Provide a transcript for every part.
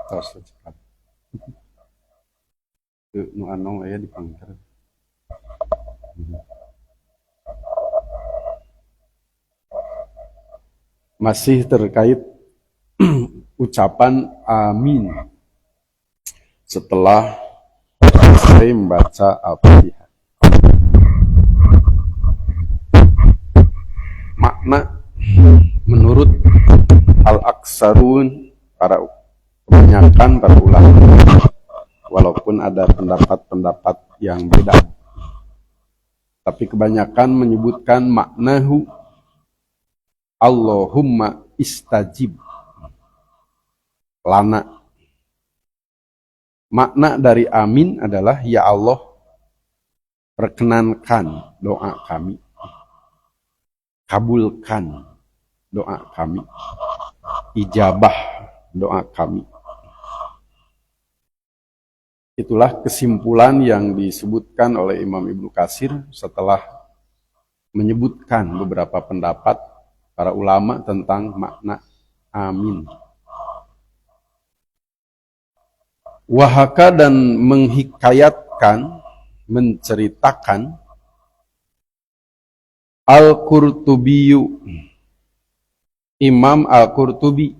tos cepat. Nu anong aya di pangker. Masih terkait ucapan amin setelah selesai membaca Al-Fatihah. Makna menurut al-aksarun, kebanyakan para ulama, walaupun ada pendapat-pendapat yang beda, tapi kebanyakan menyebutkan maknahu Allahumma istajib lana. Makna dari amin adalah ya Allah, perkenankan doa kami, kabulkan doa kami, ijabah doa kami. Itulah kesimpulan yang disebutkan oleh Imam Ibnu Katsir setelah menyebutkan beberapa pendapat para ulama tentang makna amin. Wahaka dan menghikayatkan, menceritakan Al-Qurtubiyu, Imam Al-Qurtubi.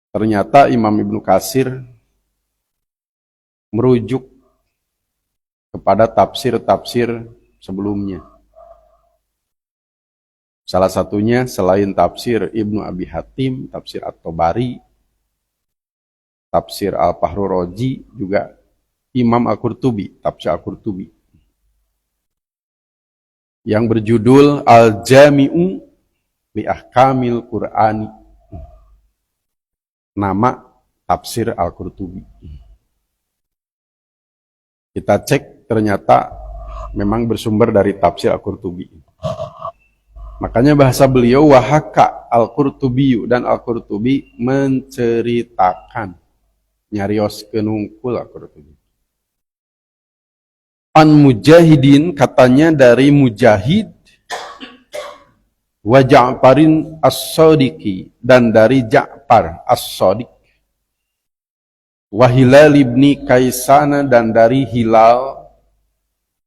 Ternyata Imam Ibnu Katsir merujuk kepada tafsir-tafsir sebelumnya. Salah satunya selain tafsir Ibnu Abi Hatim, tafsir At-Tabari, tafsir Al-Fahrur Razi, juga Imam Al-Qurtubi, tafsir Al-Qurtubi, yang berjudul Al-Jami'u li Ahkamil Qur'ani. Nama tafsir Al-Qurtubi. Kita cek, ternyata memang bersumber dari tafsir Al-Qurtubi. Makanya bahasa beliau wahaka Al-Qurtubiyu, dan Al-Qurtubi menceritakan, nyarios kenungkul Al-Qurtubi. An Mujahidin, katanya dari Mujahid, wa Ja'farin As-Sadiqi, dan dari Ja'far As-Sadiq, wa Hilal ibni Kaisan, dan dari Hilal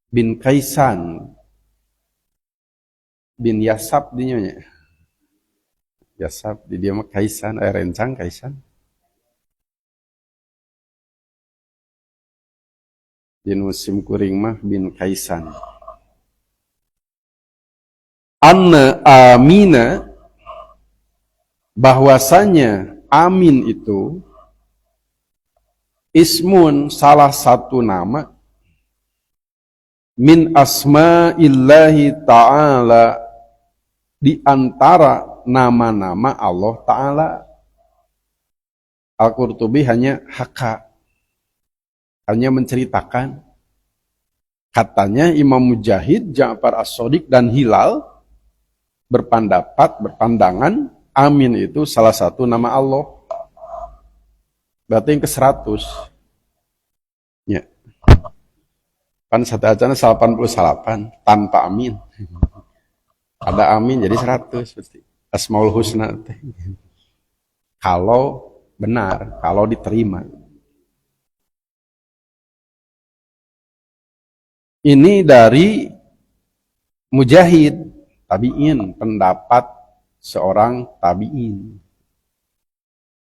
bin Kaisan bin Yasab dinya. Yasab di dia mah Kaisan, rencang Kaisan. Di musim kuring mah bin Kaisan. Anna amina, bahwasanya amin itu ismun, salah satu nama, min asma'illahi ta'ala, di antara nama-nama Allah Ta'ala. Al-Qurtubi hanya menceritakan. Katanya Imam Mujahid, Ja'far As-Sadiq, dan Hilal berpandangan amin itu salah satu nama Allah. Berarti yang ke-100. Ya. Kan satu acana 88 tanpa amin. Ada amin jadi 100 pasti. Asmaul Husna. Kalau benar, kalau diterima. Ini dari Mujahid, tabi'in, pendapat seorang tabi'in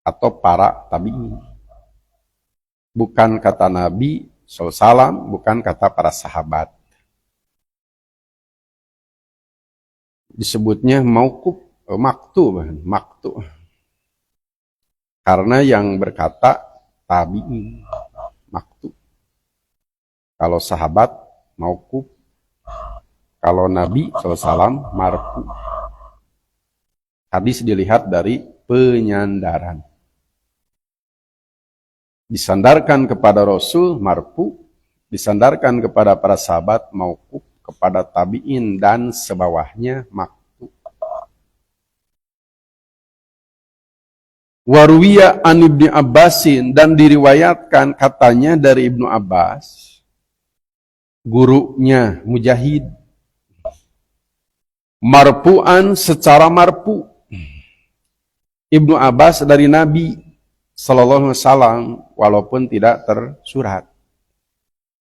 atau para tabi'in. Bukan kata Nabi SAW, bukan kata para sahabat. Disebutnya mauquf, maktu. Karena yang berkata tabi'in, maktu. Kalau sahabat mauquf, kalau Nabi SAW marfu. Hadis dilihat dari penyandaran. Disandarkan kepada Rasul marfu, disandarkan kepada para sahabat mauquf, kepada tabi'in dan sebawahnya maktu. Warwiya an Ibnu Abbasin, dan diriwayatkan katanya dari Ibnu Abbas, gurunya Mujahid, marfu'an, secara marfu, Ibnu Abbas dari Nabi Sallallahu Alaihi Wasallam, walaupun tidak tersurat.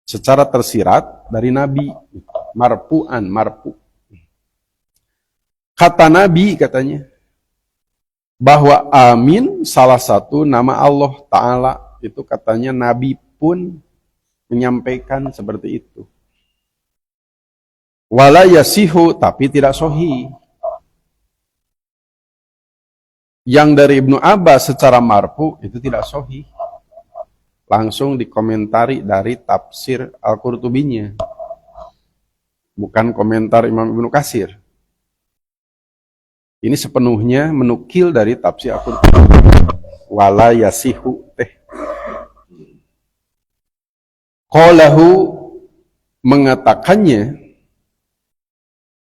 Secara tersirat dari Nabi, marfu. Kata Nabi katanya, bahwa amin salah satu nama Allah Ta'ala. Itu katanya Nabi pun menyampaikan seperti itu. Wala yasihu, tapi tidak sahih. Yang dari Ibnu Abbas secara marfu itu tidak sahih. Langsung dikomentari dari tafsir Al-Qurtubinya. Bukan komentar Imam Ibnu Katsir. Ini sepenuhnya menukil dari tafsir Al-Qurtubi. Wala yasihu teh. Qalahu mengatakannya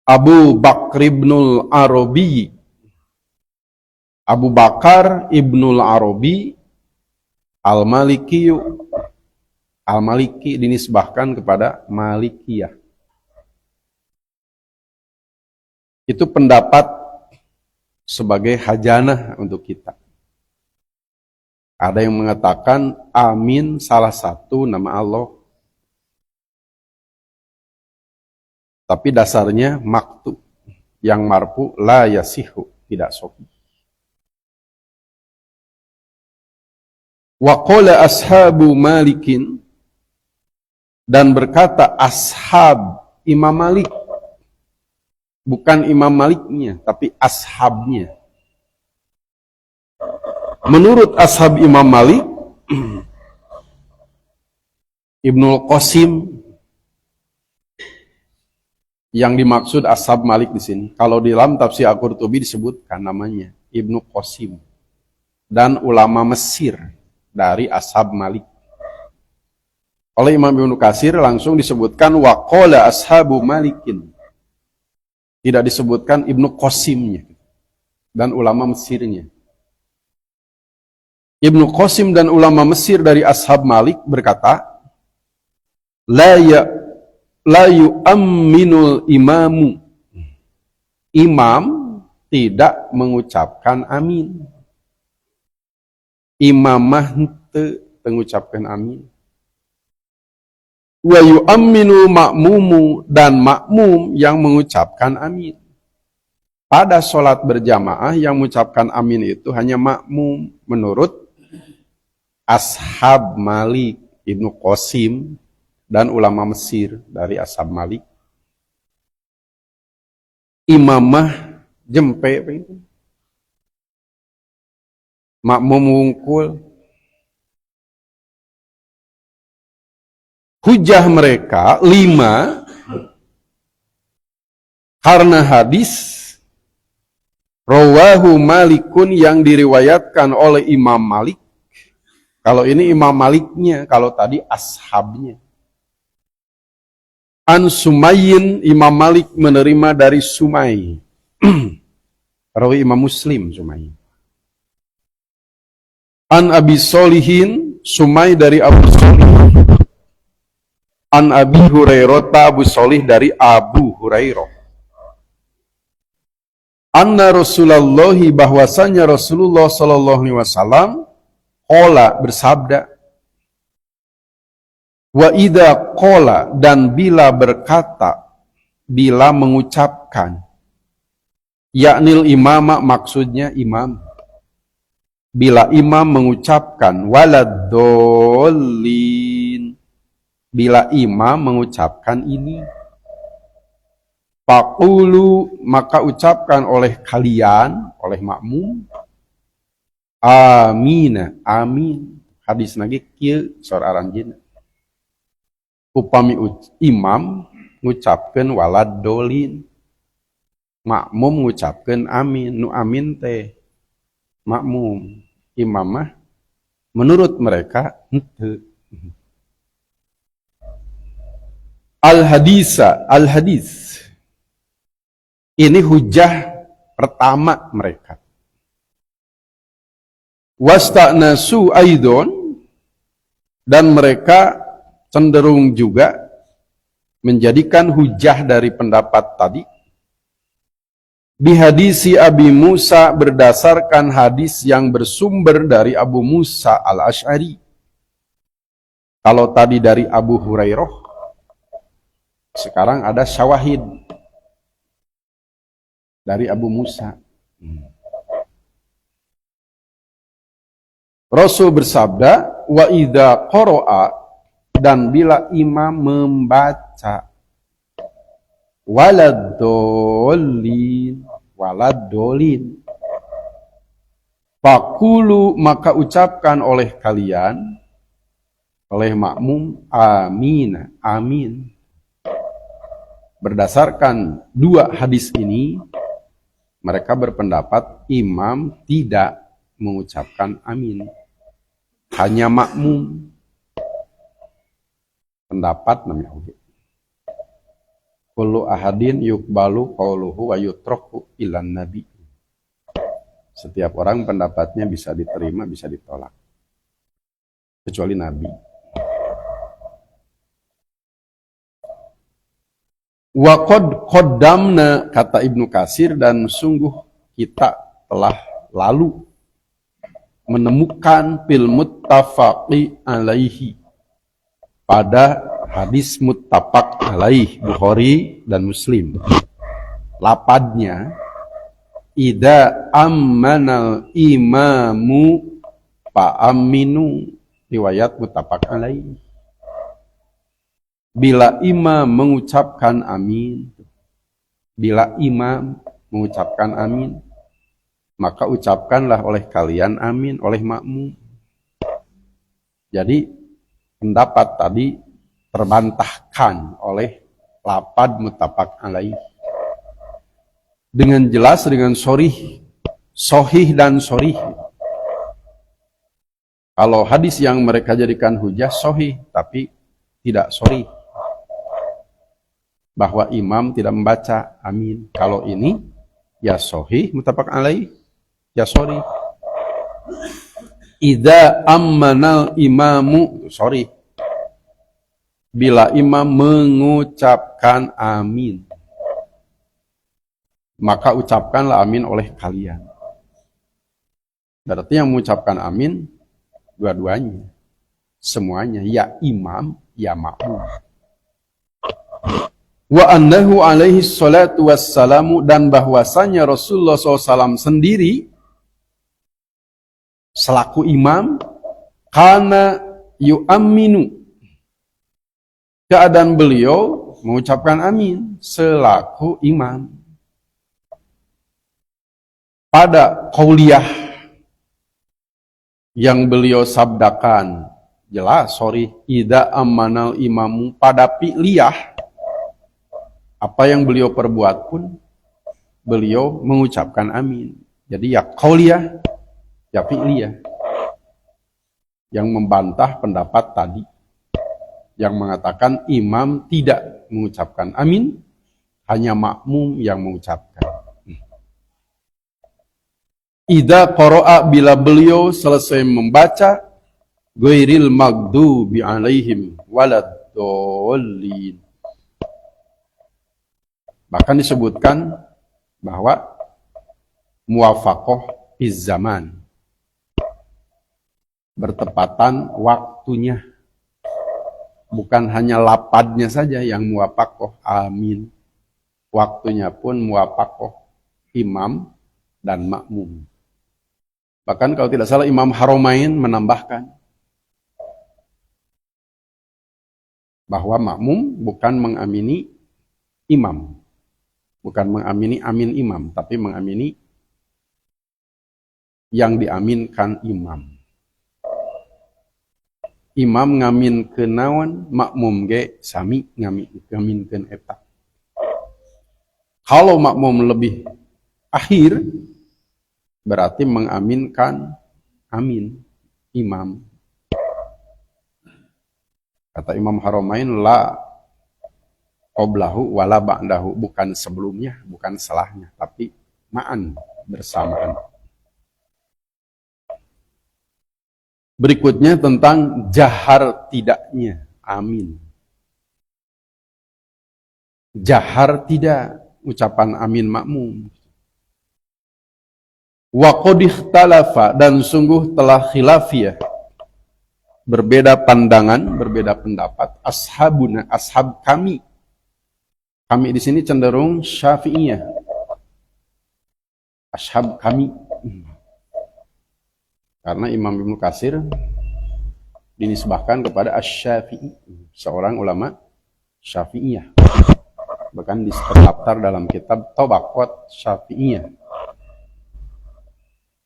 Abu Bakr ibnul Arabi. Abu Bakar ibnul Arabi Al-Maliki. Al-Maliki dinisbahkan kepada Malikiyah. Itu pendapat sebagai hajanah untuk kita. Ada yang mengatakan amin salah satu nama Allah. Tapi dasarnya maktub. Yang marfu la yasihu, tidak sahih. Wa qala ashabu Malikin, dan berkata ashab Imam Malik, bukan Imam Maliknya, tapi ashabnya. Menurut ashab Imam Malik, Ibnul Qasim, yang dimaksud ashab Malik di sini. Kalau di dalam tafsir Al-Qurtubi disebutkan namanya Ibnu Qasim, dan ulama Mesir dari ashab Malik. Oleh Imam Ibnu Katsir langsung disebutkan waqala ashabu Malikin. Tidak disebutkan Ibnu Qasimnya dan ulama Mesirnya. Ibnu Qasim dan ulama Mesir dari ashab Malik berkata, la yu'amminul imamu. Imam tidak mengucapkan amin. Imamah henteu mengucapkan amin. Wa yu'amminul ma'mumu, dan makmum yang mengucapkan amin. Pada sholat berjamaah yang mengucapkan amin itu hanya makmum menurut ashab Malik, Ibnu Qasim, dan ulama Mesir dari ashab Malik. Imamah jempe itu. Makmum wungkul. Hujah mereka 5 karena hadis rawahu Malikun yang diriwayatkan oleh Imam Malik. Kalau ini Imam Maliknya, kalau tadi ashabnya. An Sumayyin, Imam Malik menerima dari Sumay. Rawi Imam Muslim Sumay. An Abi Solihin, Sumay dari Abu Solih. An Abi Hurairah, Abu Solih dari Abu Hurairah. Anna Rasulullah, bahwasanya Rasulullah sallallahu alaihi wasallam qala, bersabda, wa idza qala, dan bila berkata, bila mengucapkan, yaknil imama, maksudnya imam. Bila imam mengucapkan waladdallin, bila imam mengucapkan ini, faqulu, maka ucapkan oleh kalian, oleh makmum, amina, amin. Hadis lagi kieu sor aranjeun. Upami imam ngucapkeun waladdallin, makmum ngucapkeun amin. Nu amin teh makmum, imamah menurut mereka henteu. Al-hadis. Ini hujah pertama mereka. Wasta'nasu aidon, dan mereka cenderung juga menjadikan hujah dari pendapat tadi Bihadisi Abi Musa, berdasarkan hadis yang bersumber dari Abu Musa al-Ash'ari. Kalau tadi dari Abu Hurairah, sekarang ada syawahid dari Abu Musa. Rasul bersabda, wa idza qara'a, dan bila imam membaca, waladolin, fakulu, maka ucapkan oleh kalian, oleh makmum, amin, amin. Berdasarkan dua hadis ini, mereka berpendapat imam tidak mengucapkan amin, hanya makmum. Pendapat namanya kullu ahadin yukbalu qauluhu wa yutraku ilan nabi. Setiap orang pendapatnya bisa diterima, bisa ditolak, kecuali nabi. Wa qad qaddamna, kata Ibnu Katsir, dan sungguh kita telah lalu menemukan fil muttafaqi alaihi, pada hadis muttafaq alaih Bukhari dan Muslim, lapadnya idza ammanal imamu fa aminu, riwayat muttafaq alaih. Bila imam mengucapkan amin, bila imam mengucapkan amin, maka ucapkanlah oleh kalian amin, oleh makmum. Jadi pendapat tadi terbantahkan oleh lapad muttafaq alaih dengan jelas, dengan sorih, sohih dan sorih. Kalau hadis yang mereka jadikan hujah sohih, tapi tidak sorih, bahwa imam tidak membaca amin. Kalau ini ya sohih muttafaq alaih, ya sorih. Idza ammanal imamu, sorry, bila imam mengucapkan amin, maka ucapkanlah amin oleh kalian. Berarti yang mengucapkan amin dua-duanya, semuanya, ya imam, ya makmum. Wa annahu alaihi salatu wassalamu, dan bahwasanya Rasulullah SAW sendiri selaku imam, kana yu'amminu, keadaan beliau mengucapkan amin selaku imam. Pada qauliyah yang beliau sabdakan, jelas, sorry, idza ammanal imamu, pada fi'liyah, apa yang beliau perbuat pun beliau mengucapkan amin. Jadi ya qauliyah, ya fi'liyah, yang membantah pendapat tadi yang mengatakan imam tidak mengucapkan amin, hanya makmum yang mengucapkan. Idza qara'a, bila beliau selesai membaca, ghairil maghdubi alaihim waladdallin. Bahkan disebutkan bahwa muwafaqah iz zaman, bertepatan waktunya, bukan hanya lapadnya saja yang muwafaqah amin, waktunya pun muwafaqah imam dan makmum. Bahkan kalau tidak salah Imam Haramain menambahkan bahwa makmum bukan mengamini imam, bukan mengamini amin imam, tapi mengamini yang diaminkan imam. Imam ngamin ke naon, makmum ge sami ngaminkeun eta. Kalau makmum lebih akhir, berarti mengaminkan amin imam. Kata Imam Haramain, la qoblahu wala ba'dahu, bukan sebelumnya, bukan selahnya, tapi ma'an, bersamaan. Berikutnya tentang jahar tidaknya amin. Jahar tidak ucapan amin makmum. Wa qad ikhtalafa, dan sungguh telah khilafiyah, berbeda pandangan, berbeda pendapat, ashabuna, ashab kami. Kami di sini cenderung Syafi'iyah. Ashab kami. Karena Imam Ibnu Katsir dinisbahkan kepada Asy-Syafi'i, seorang ulama Syafi'iyah. Bahkan terdaftar dalam kitab Tabaqat Syafi'iyah.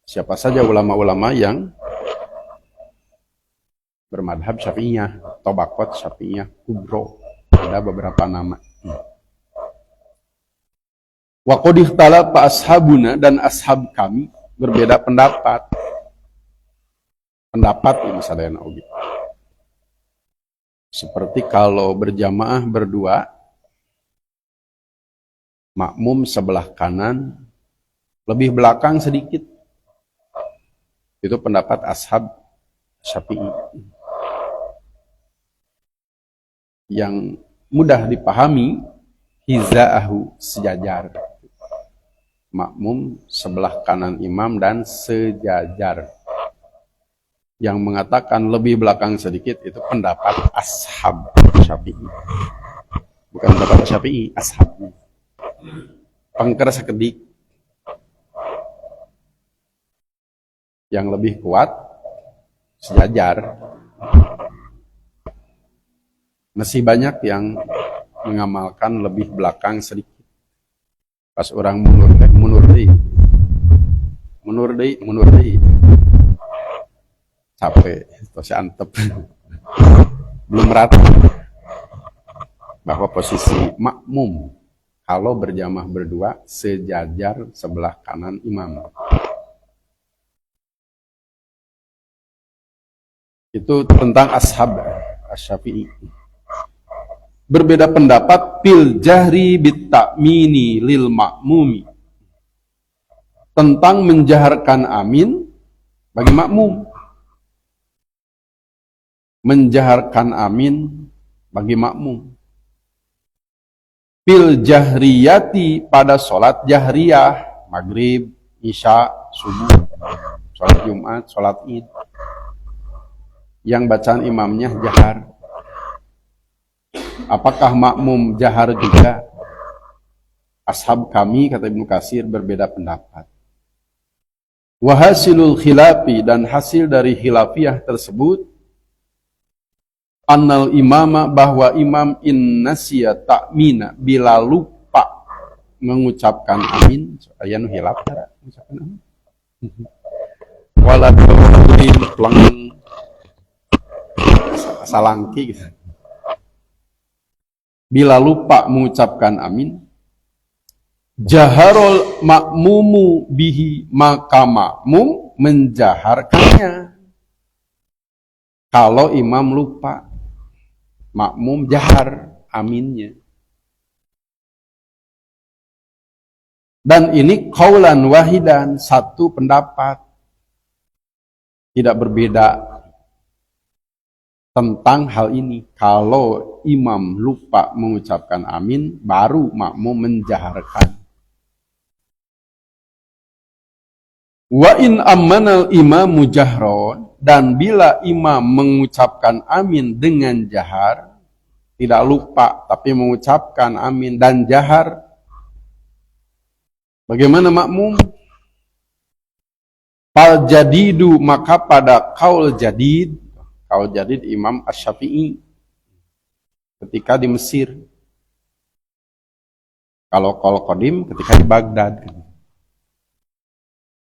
Siapa saja ulama-ulama yang bermadhab Syafi'iyah, Tabaqat Syafi'iyah Kubro. Ada beberapa nama. Wa qad ikhtalafa ashabuna, dan ashab kami berbeda pendapat. Pendapat ini sadayana oge. Seperti kalau berjamaah berdua, makmum sebelah kanan, lebih belakang sedikit. Itu pendapat ashab Syafi'i. Yang mudah dipahami, hiza'ahu, sejajar. Makmum sebelah kanan imam dan sejajar. Yang mengatakan lebih belakang sedikit itu pendapat ashab Syafi'i. Bukan pendapat Syafi'i, ashab. Pengker sekedik. Yang lebih kuat sejajar. Masih banyak yang mengamalkan lebih belakang sedikit. Pas orang mundur deh. Capek, terus antep. Belum rata. Bahwa posisi makmum kalau berjamaah berdua sejajar sebelah kanan imam. Itu tentang ashab Asy-Syafi'i. Berbeda pendapat fil jahri bit ta'mini lil ma'mumi, tentang menjaharkan amin bagi makmum. Menjaharkan amin bagi makmum. Fil jahriyati, pada sholat jahriyah, maghrib, isya, subuh, sholat Jumat, sholat Id. Yang bacaan imamnya jahar. Apakah makmum jahar juga? Ashab kami, kata Ibnu Katsir, berbeda pendapat. Wahasilul khilafi, dan hasil dari khilafiyah tersebut, annal imama, bahwa imam in nasiya ta'mina, bila lupa mengucapkan amin, aya nu hilaf cara mengucapkan amin. Wala tawrin peleng salangki gitu. Bila lupa mengucapkan amin, jaharul makmumu bihi, maka makmum menjaharkannya. Kalau imam lupa, makmum jahar aminnya. Dan ini qaulan wahidan, satu pendapat. Tidak berbeda tentang hal ini. Kalau imam lupa mengucapkan amin, baru makmum menjaharkan. Wa in ammanal imamu jahron, dan bila imam mengucapkan amin dengan jahar, tidak lupa tapi mengucapkan amin dan jahar, bagaimana makmum? Fal jadidu, maka pada kaul jadid Imam Asy-Syafi'i ketika di Mesir. Kalau kaul qadim ketika di Baghdad.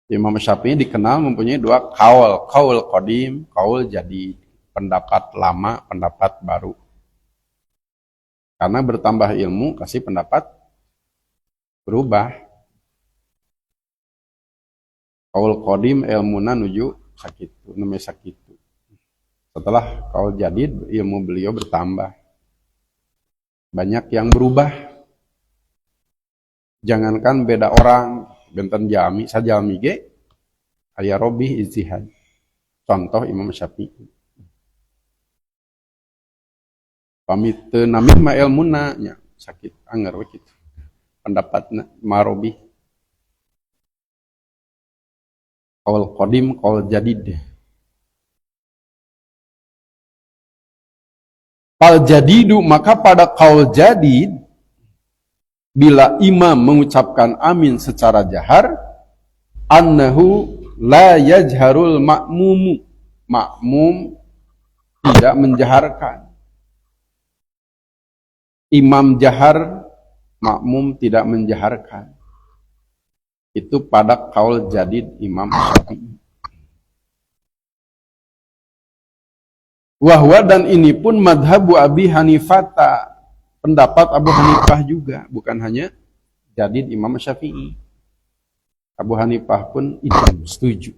Imam Syafi'i dikenal mempunyai dua kaul qadim, kaul jadid, pendapat lama, pendapat baru. Karena bertambah ilmu, kasih pendapat berubah. Kaul qadim ilmuna nuju sakitu, namanya sakitu. Setelah kaul jadid, ilmu beliau bertambah. Banyak yang berubah. Jangankan beda orang, benten jami, sajami ge, aya robih ijtihad. Contoh Imam Syafi'i. Pamit namih ma ilmuna nya sakit anger we kitu. Pendapatna marobih. Qaul qadim, qaul jadid. Fal jadidu, maka pada qaul jadid, bila imam mengucapkan amin secara jahar, annahu la yajharul ma'mumu, makmum tidak menjaharkan. Imam jahar, makmum tidak menjaharkan. Itu pada qaul jadid Imam Syafi'i. Wahwa, dan ini pun madhabu Abi Hanifata, pendapat Abu Hanifah juga, bukan hanya jadid Imam Syafi'i. Abu Hanifah pun itu setuju.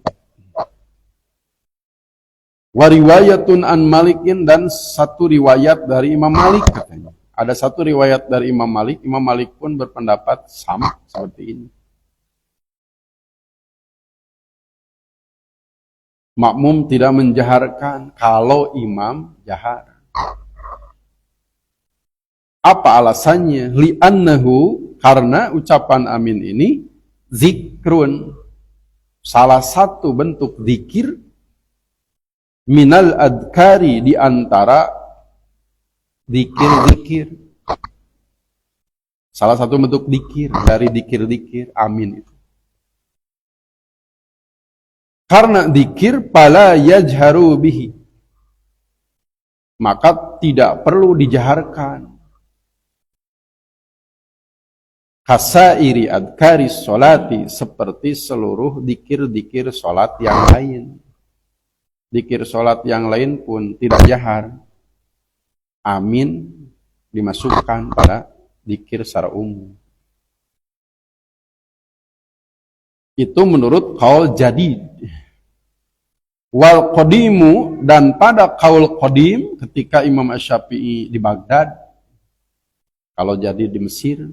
Wariwayatun an Malikin, dan satu riwayat dari Imam Malik katanya. Ada satu riwayat dari Imam Malik pun berpendapat sama seperti ini. Makmum tidak menjaharkan kalau imam jahar. Apa alasannya? Li'annahu, karena ucapan amin ini zikrun, salah satu bentuk zikir, minal adkari, di antara zikir-zikir. Salah satu bentuk zikir dari zikir-zikir amin itu. Karena zikir pala yajharu bihi, maka tidak perlu dijaharkan. Kasairi adkari sholati, seperti seluruh zikir-zikir sholat yang lain. Zikir sholat yang lain pun tidak jahar. Amin dimasukkan pada zikir secara umum. Itu menurut qaul jadid. Wal qadimu, dan pada qaul qadim ketika Imam Asy-Syafi'i di Baghdad, kalau jadi di Mesir,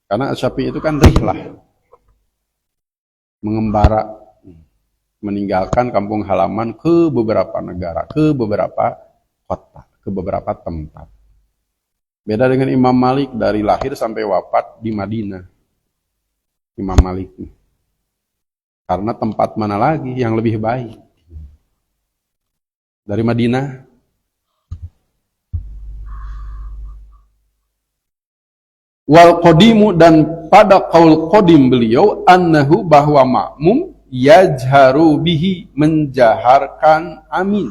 karena Asy-Syafi'i itu kan rihlah, mengembara, meninggalkan kampung halaman ke beberapa negara, ke beberapa kota, ke beberapa tempat. Beda dengan Imam Malik, dari lahir sampai wafat di Madinah. Imam Malik, karena tempat mana lagi yang lebih baik dari Madinah? Wal qadimu, dan pada qaul qadim beliau, annahu, bahwa makmum yajharu bihi, menjaharkan amin.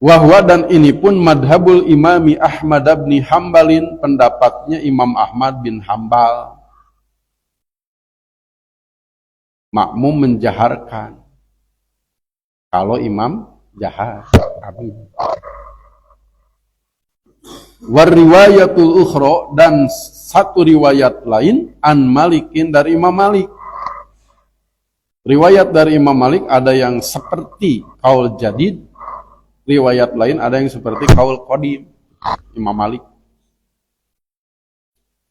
Wahwa, dan ini pun madhabul imami Ahmad bin Hambalin, pendapatnya Imam Ahmad bin Hambal. Makmum menjaharkan kalau imam jahar amin. Wariwayatul ukhra, dan satu riwayat lain an Malikin, dari Imam Malik. Riwayat dari Imam Malik ada yang seperti qaul jadid, riwayat lain ada yang seperti qaul qadim Imam Malik.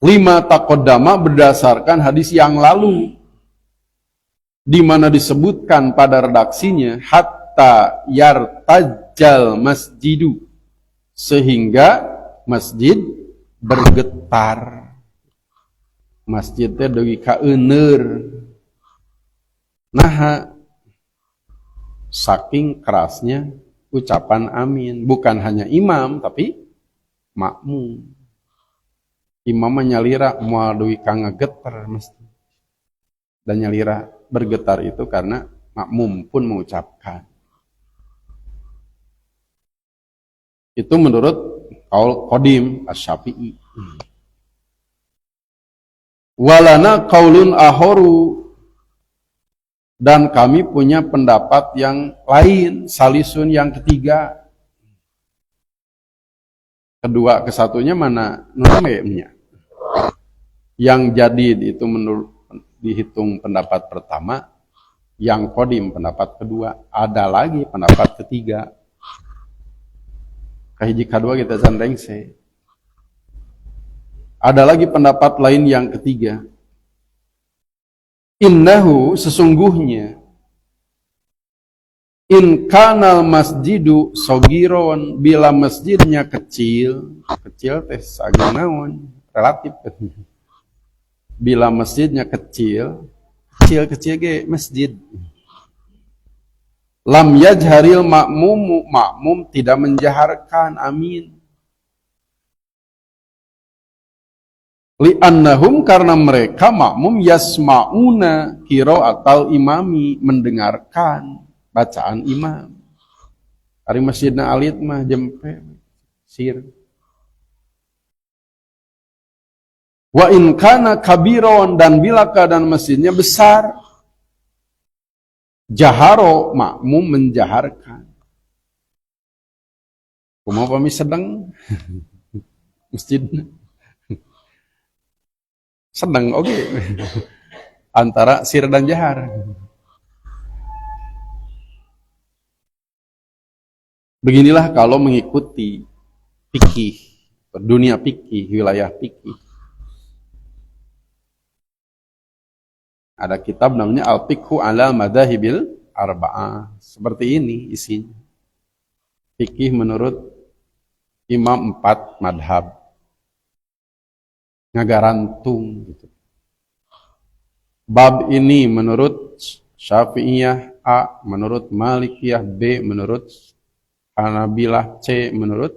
Lima taqaddama, berdasarkan hadis yang lalu, di mana disebutkan pada redaksinya hatta yartajal masjidu, sehingga masjid bergetar. Masjidnya deui kaeuneur. Nah, saking kerasnya ucapan amin, bukan hanya imam tapi makmum. Imam nyalira moal deui ka ngageter mesti. Dan nyalira bergetar itu karena makmum pun mengucapkan. Itu menurut qaul qadim Asy-Syafi'i. Walana qaulun ahoru, dan kami punya pendapat yang lain, salisun, yang ketiga. Kedua kesatunya mana? Nomenya. Yang jadid itu menurut dihitung pendapat pertama, yang qadim pendapat kedua, ada lagi pendapat ketiga. Kahiji kadua kita sandengse. Ada lagi pendapat lain yang ketiga. Innahu, sesungguhnya, in kanal masjidu sogiron, bila masjidnya kecil teh saginaon, relatif. bila masjidnya kecil ge masjid. Lam yajharil makmum tidak menjaharkan amin. Li'annahum karena mereka makmum yasma'una qira'atal imami mendengarkan bacaan imam. Ari masjidna alit mah jempe sir. Wa in kana kabiron dan bila keadaan masjidnya besar jaharo makmum menjaharkan. Kumaha pami sedang masjidna sedang oke antara sir dan jahar. Beginilah kalau mengikuti fikih, dunia fikih, wilayah fikih. Ada kitab namanya Al-Fiqhu ala Madhahibil Arba'ah. Seperti ini isinya. Fikih menurut imam 4 madhab. Ngagarantung gitu. Bab ini menurut Syafi'iyah A, menurut Malikiyah B, menurut Hanabilah C, menurut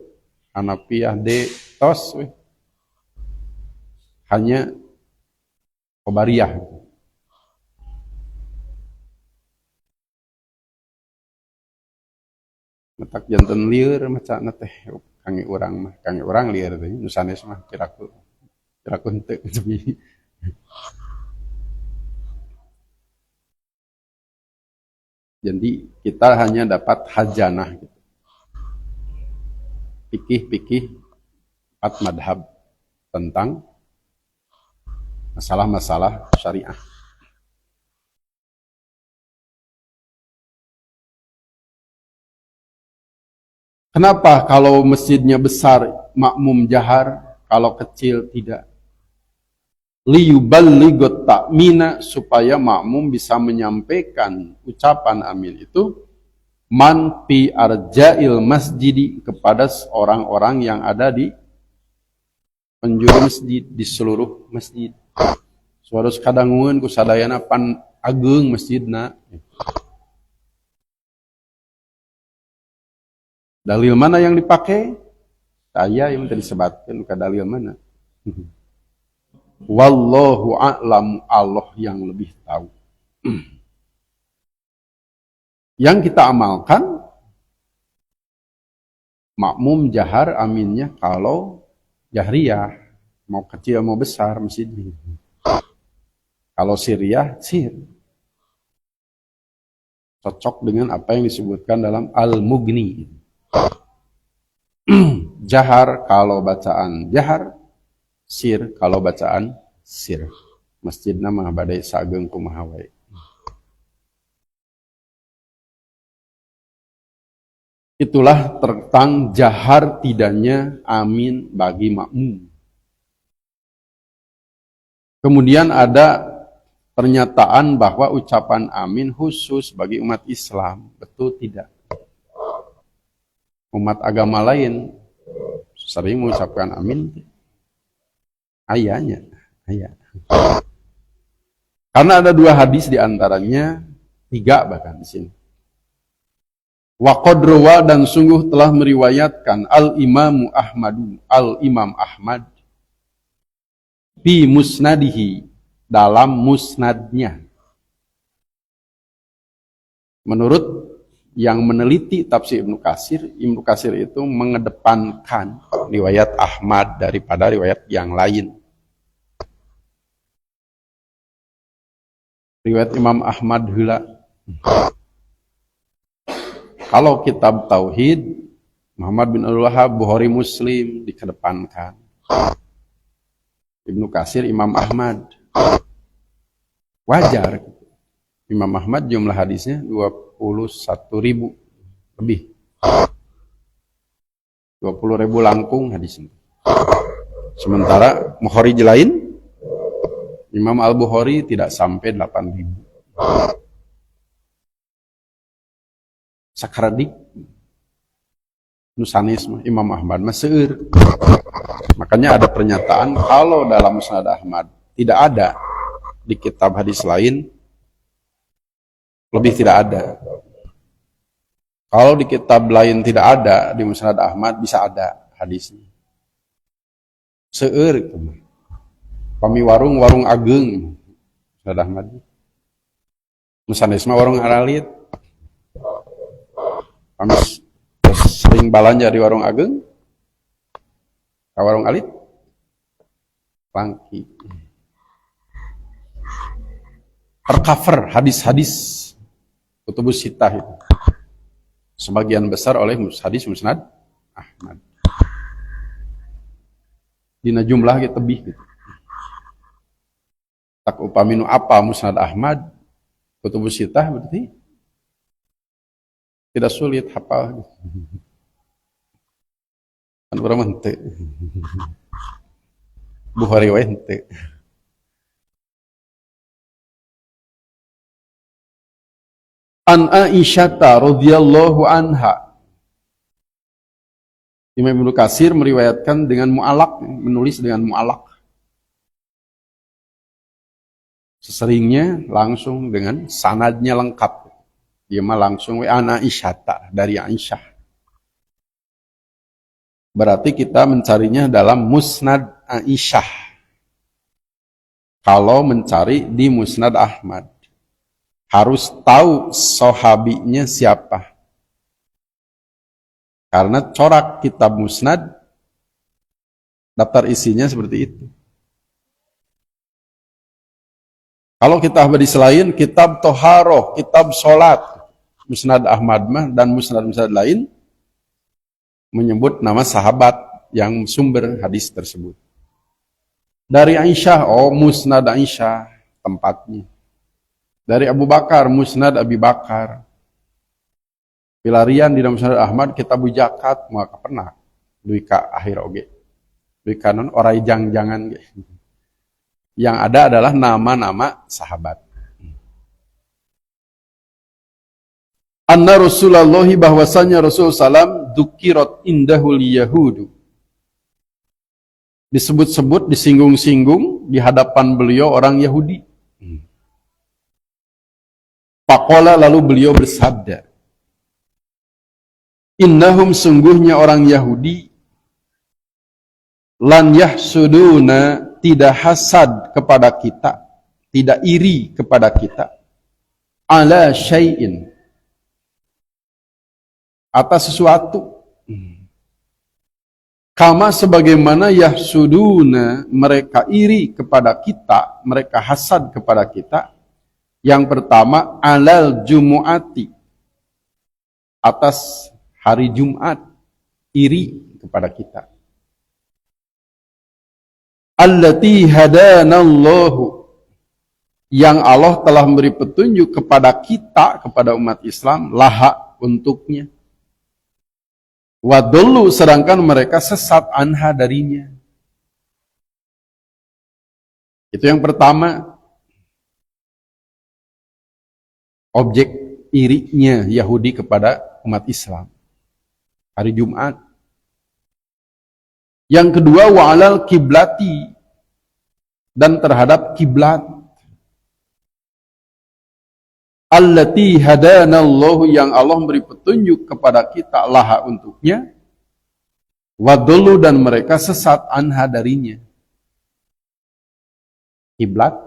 Hanafiyah D, tos hanya Qabariyah. Matak janten lieur maca na teh kange urang lieur teh nu sanes mah kiraku henteu tapi jadi kita hanya dapat hajanah gitu. Fikih 4 madhab tentang masalah-masalah syariah. Kenapa kalau masjidnya besar makmum jahar, kalau kecil tidak? Liyuballigut ta'mina supaya makmum bisa menyampaikan ucapan amin itu man fi arja'il masjidi kepada orang-orang yang ada di penjuru masjid, di seluruh masjid. Suarus kadangueun ku sadayana pan ageung masjidna. Dalil mana yang dipakai? Saya yang tadi disebutkan ke dalil mana? Wallahu a'lam, Allah yang lebih tahu. Yang kita amalkan makmum jahar aminnya kalau jahriyah, mau kecil mau besar masjidnya. Kalau siriyah, sir. Cocok dengan apa yang disebutkan dalam Al-Mughni. Jahar kalau bacaan jahar, sir kalau bacaan sir. Masjidna mah badai sageung kumaha wae. Itulah tentang jahar tidaknya amin bagi makmum. Kemudian ada pernyataan bahwa ucapan amin khusus bagi umat Islam. Betul tidak? Umat agama lain sering mengucapkan amin. Ayahnya, ayah. Karena ada 2 hadis diantaranya, 3 bahkan di sini. Wa qad rawa dan sungguh telah meriwayatkan al-Imam Ahmad fi musnadihi dalam musnadnya. Menurut yang meneliti tafsir Ibnu Katsir itu mengedepankan riwayat Ahmad daripada riwayat yang lain. Riwayat Imam Ahmad heula. Kalau kitab tauhid Muhammad bin Abdul Wahhab, Bukhari, Muslim dikedepankan. Ibnu Katsir, Imam Ahmad. Wajar. Imam Ahmad jumlah hadisnya 21.000 lebih. 20.000 langkung hadisnya. Sementara Bukhari lain, Imam Al-Bukhari tidak sampai 8.000. Sakaradik nusanisme Imam Ahmad maseur. Makanya ada pernyataan kalau dalam Musnad Ahmad tidak ada di kitab hadis lain, lebih tidak ada. Kalau di kitab lain tidak ada, di Musnad Ahmad bisa ada hadisnya. Seueur itu mah. Pami warung ageng Musnad Ahmad. Musanisma warung aralit. Kami sering balanja di warung ageng, ke warung alit, pangki. Tercover hadis-hadis kutubus sittah itu. Sebagian besar oleh hadis Musnad Ahmad. Dina jumlah gitu tebih gitu. Tak upaminu apa Musnad Ahmad, kutubus sittah berarti tidak sulit hafal. Kan urang henteu. Bukhari wae henteu. An Aisyah radhiyallahu anha. Imam Ibnu Katsir meriwayatkan dengan mu'alaq, menulis dengan mu'alaq. Seseringnya langsung dengan sanadnya lengkap. Dia mah langsung an Aisyah dari Aisyah. Berarti kita mencarinya dalam Musnad Aisyah. Kalau mencari di Musnad Ahmad, harus tahu sahabinya siapa. Karena corak kitab Musnad, daftar isinya seperti itu. Kalau kitab hadis lain, kitab Toharoh, kitab Sholat, Musnad Ahmad dan Musnad lain menyebut nama sahabat yang sumber hadis tersebut. Dari Aisyah, Musnad Aisyah tempatnya. Dari Abu Bakar, Musnad Abi Bakar. Pilarian di dalam Musnad Ahmad, kitab Zakat, maka pernah. Duit ka akhir oge. Duit kanon orai jangan. Yang ada adalah nama-nama sahabat. Anna Rasulullah bahwasanya Rasul salam dukirat indahul yahudu. Disebut-sebut, disinggung-singgung di hadapan beliau orang Yahudi. Faqala lalu beliau bersabda, innahum sungguhnya orang Yahudi lan yahsuduna tidak hasad kepada kita, tidak iri kepada kita, ala syai'in atas sesuatu, kama sebagaimana yahsuduna mereka iri kepada kita, mereka hasad kepada kita. Yang pertama, alal jumu'ati, atas hari Jumat, iri kepada kita. Allati hadanallahu, yang Allah telah memberi petunjuk kepada kita, kepada umat Islam, laha untuknya. Wadullu, sedangkan mereka sesat anha darinya. Itu yang pertama. Objek irinya Yahudi kepada umat Islam. Hari Jumat. Yang kedua, wa'alal kiblati, dan terhadap kiblat. Allati hadanallahu, yang Allah memberi petunjuk kepada kita laha untuknya. Wadullu, dan mereka sesat anha darinya. Kiblat,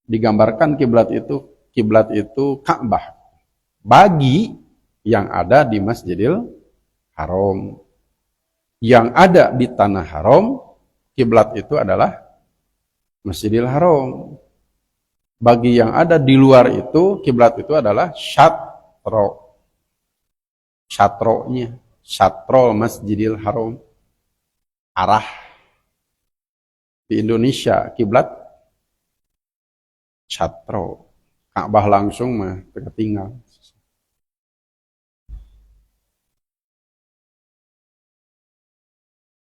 digambarkan kiblat itu Ka'bah bagi yang ada di Masjidil Haram. Yang ada di tanah haram, kiblat itu adalah Masjidil Haram. Bagi yang ada di luar itu, kiblat itu adalah syatro. Syatronya, syatro Masjidil Haram. Arah. Di Indonesia kiblat syatro. Ka'bah langsung mah tertinggal.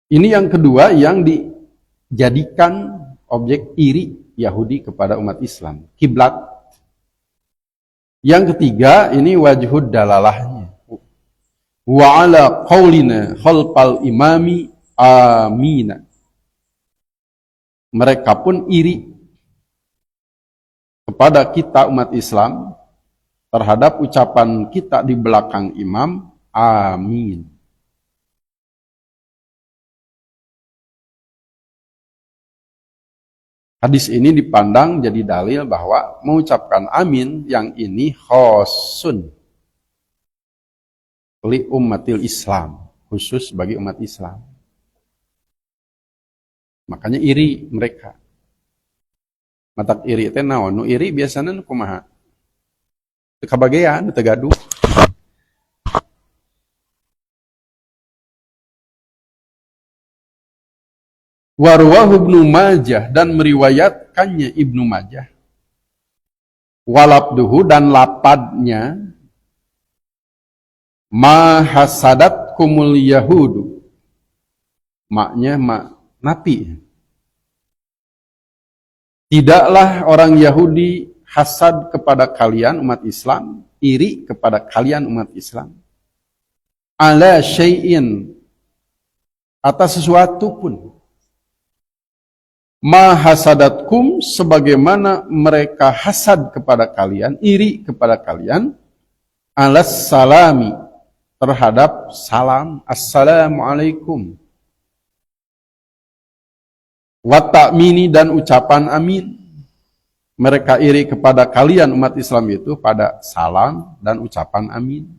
Ini yang kedua yang dijadikan objek iri Yahudi kepada umat Islam, kiblat. Yang ketiga, ini wajhud dalalahnya. Wa ala qaulina khalfal imami amina. mereka pun iri kepada kita umat Islam terhadap ucapan kita di belakang imam, amin. Hadis ini dipandang jadi dalil bahwa mengucapkan amin yang ini khosun li ummatil Islam, khusus bagi umat Islam. Makanya iri mereka. Matak iri teh naon? Nu iri biasana nu kumaha? Teu kabagean, teu gaduh. Warwahu Ibnu Majah, dan meriwayatkannya Ibnu Majah. Walabduhu, dan lapadnya, ma hasadat kumul yahudu. Maknya napi. Tidaklah orang Yahudi hasad kepada kalian umat Islam, iri kepada kalian umat Islam. Ala syai'in, atas sesuatu pun. Ma hasadatkum, sebagaimana mereka hasad kepada kalian, iri kepada kalian, alas salami, terhadap salam, assalamualaikum. Wa ta'mini, dan ucapan amin. Mereka iri kepada kalian umat Islam itu pada salam dan ucapan amin.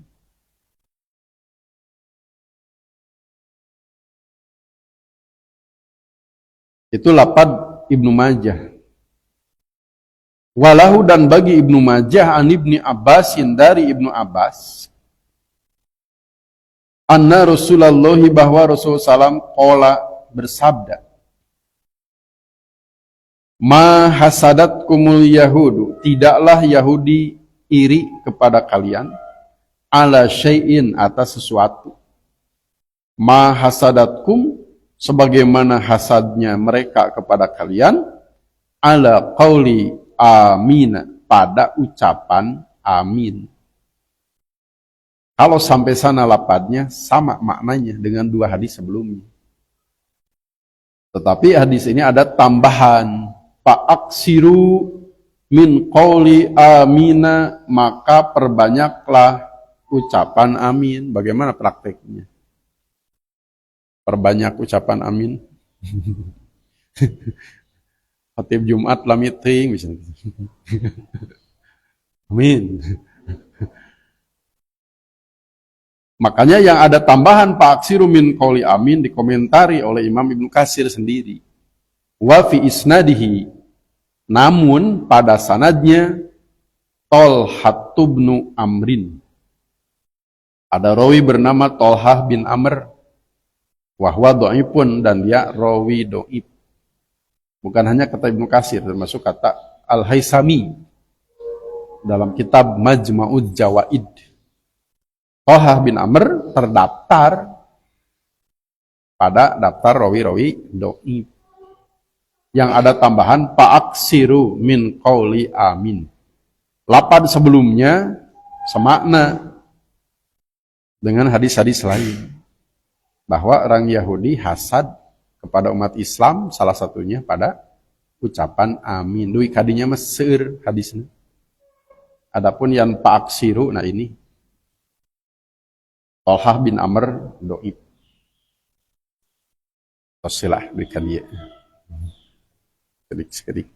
Itu lapad Ibnu Majah. Walahu, dan bagi Ibnu Majah an Ibni Abbasin, dari Ibnu Abbas, anna Rasulullah, bahwa Rasulullah SAW qala, bersabda, ma hasadatkumul yahudu, tidaklah Yahudi iri kepada kalian, ala syai'in, atas sesuatu. Ma hasadatkum, sebagaimana hasadnya mereka kepada kalian, ala qauli amin, pada ucapan amin. Kalau sampai sana lapadnya sama maknanya dengan dua hadis sebelumnya. Tetapi hadis ini ada tambahan, fa'aksiru min qauli amina, maka perbanyaklah ucapan amin. Bagaimana prakteknya? Perbanyak ucapan amin. Khatib Jumat lah meeting misalnya. Amin. Makanya yang ada tambahan fa'aksiru min qauli amin dikomentari oleh Imam Ibnu Katsir sendiri. Wa fi isnadihi, namun pada sanadnya, Tolhah bin Amrin, ada rawi bernama Tolhah bin Amr, wahwa dhaifun, dan dia rawi dhaif. Bukan hanya kata Ibnu Katsir, termasuk kata Al-Haisami dalam kitab Majma'ud Jawaid. Tolhah bin Amr terdaftar pada daftar rawi-rawi dhaif. Yang ada tambahan fa'aksiru min qauli amin. Lapad sebelumnya semakna dengan hadis-hadis lain, bahwa orang Yahudi hasad kepada umat Islam, salah satunya pada ucapan amin. Dui kadinya meseur hadisnya. Adapun yang fa'aksiru, nah ini Tolhah bin Amr dhaif. Tosilah berikan dia. Sekedik-sekedik.